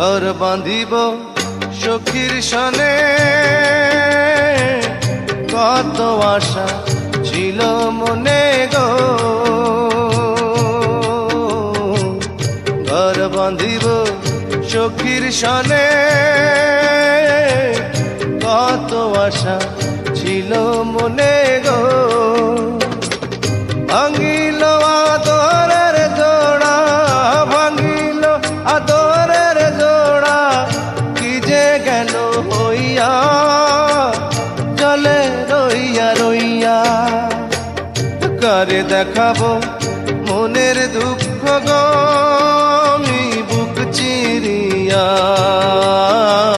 ঘর বাঁধিব সখীর সনে, কত আশা ছিল মনে গো। ঘর বাঁধিব সখীর সনে, কত আশা ছিল মনে গো। ভাঙিল আদরের জোড়া, ভাঙিল আদরের জোড়া, কি যে গেল হইয়া জলে রইয়া রইয়া। কারে দেখাবো মনের দুঃখ গো আমি বুক চিরিয়া।